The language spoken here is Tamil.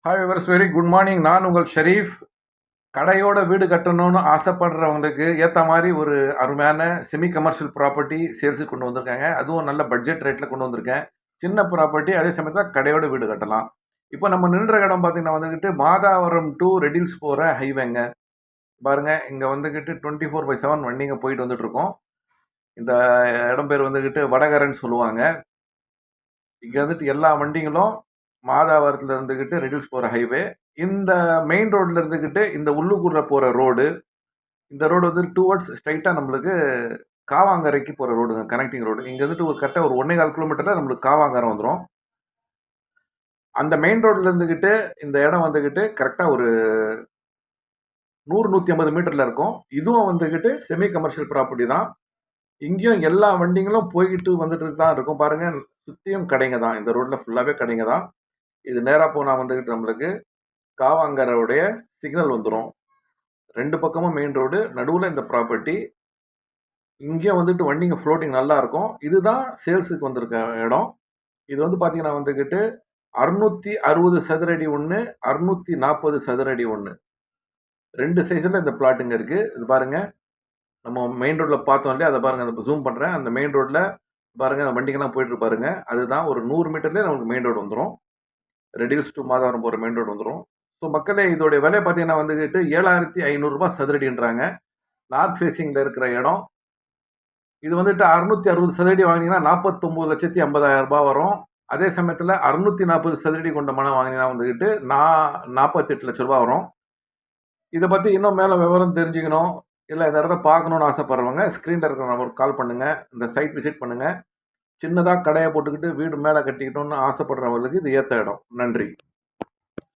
Hi viewers, very good morning. நான் உங்கள் ஷெரீஃப். கடையோட வீடு கட்டணும்னு ஆசைப்படுறவங்களுக்கு ஏற்ற மாதிரி ஒரு அருமையான செமி கமர்ஷியல் ப்ராப்பர்ட்டி சேல்ஸுக்கு கொண்டு வந்திருக்காங்க. அதுவும் நல்ல பட்ஜெட் ரேட்டில் கொண்டு வந்திருக்கேன். சின்ன ப்ராப்பர்ட்டி, அதே சமயத்தில் கடையோட வீடு கட்டலாம். இப்போ நம்ம நின்ற இடம் பார்த்தீங்கன்னா வந்துக்கிட்டு மாதாவரம் டு ரெடில்ஸ் போகிற ஹைவேங்க. பாருங்கள், இங்கே வந்துக்கிட்டு 24/7 வண்டிங்க போயிட்டு வந்துட்டு இருக்கோம். இந்த இடம் பேர் வந்துக்கிட்டு வடகரன்னு சொல்லுவாங்க. இங்கே வந்துட்டு எல்லா வண்டிங்களும் மாதாவரத்தில் இருந்துக்கிட்டு ரெடில்ஸ் போகிற ஹைவே. இந்த மெயின் ரோட்டில் இருந்துக்கிட்டு இந்த உள்ளுக்குள்ளே போகிற ரோடு, இந்த ரோடு வந்து டுவர்ட்ஸ் ஸ்ட்ரைட்டாக நம்மளுக்கு காவாங்கரைக்கு போகிற ரோடுங்க, கனெக்டிங் ரோடு. இங்கே வந்துட்டு ஒரு கரெக்டாக ஒரு 1.25 கிலோமீட்டரில் நம்மளுக்கு காவாங்கரை வந்துடும். அந்த மெயின் ரோட்டில் இருந்துக்கிட்டு இந்த இடம் வந்துக்கிட்டு கரெக்டாக ஒரு 100-150 மீட்டரில் இருக்கும். இதுவும் வந்துக்கிட்டு செமி கமர்ஷியல் ப்ராப்பர்ட்டி தான். இங்கேயும் எல்லா வண்டிங்களும் போய்கிட்டு வந்துட்டு தான் இருக்கும். பாருங்கள், சுற்றியும் கடைங்க தான். இந்த ரோட்டில் ஃபுல்லாகவே கடைங்க தான். இது நேராக போனால் வந்துக்கிட்டு நம்மளுக்கு காவாங்கரையுடைய சிக்னல் வந்துடும். 2 பக்கமும் மெயின் ரோடு, நடுவில் இந்த ப்ராப்பர்ட்டி. இங்கேயும் வந்துட்டு வண்டிங்க ஃப்ளோட்டிங் நல்லா இருக்கும். இதுதான் சேல்ஸுக்கு வந்திருக்க இடம். இது வந்து பார்த்தீங்கன்னா வந்துக்கிட்டு 660 சதுரடி ஒன்று, 640 சதுரடி ஒன்று, 2 சைஸில் இந்த பிளாட்டுங்க இருக்குது. இது பாருங்கள், நம்ம மெயின் ரோட்டில் பார்த்தோம் இல்லையா, அதை பாருங்கள், அதை ஜூம் பண்ணுறேன். அந்த மெயின் ரோட்டில் பாருங்கள், அந்த வண்டிங்கெல்லாம் போயிட்டு பாருங்க. அதுதான் ஒரு 100 மீட்டர்லேயே நமக்கு மெயின் ரோடு வந்துடும். ரெடில்ஸ் டு மாதாவரம் போகிற மெயின் ரோடு வந்துடும். ஸோ மக்களே, இதோடைய விலை பார்த்தீங்கன்னா வந்துக்கிட்டு 7,500 சதுரடின்றாங்க. நார்த் ஃபேஸிங்கில் இருக்கிற இடம். இது வந்துட்டு 660 சதுரடி வாங்கினீங்கன்னா 49,50,000 வரும். அதே சமயத்தில் 640 சதுரடி கொண்ட மனம் வாங்கினீங்கன்னா வந்துக்கிட்டு 48 லட்ச ரூபா வரும். இதை பற்றி இன்னும் மேலே விவரம் தெரிஞ்சுக்கணும், இல்லை இந்த இடத்த பார்க்கணுன்னு ஆசைப்படுறவங்க ஸ்க்ரீனில் இருக்கிற நம்பருக்கு கால் பண்ணுங்கள். இந்த சைட் விசிட் பண்ணுங்கள். சின்னதாக கடையை போட்டுக்கிட்டு வீடு மேலே கட்டிக்கிட்டோன்னு ஆசைப்படுறவங்களுக்கு இது ஏற்ற இடம். நன்றி.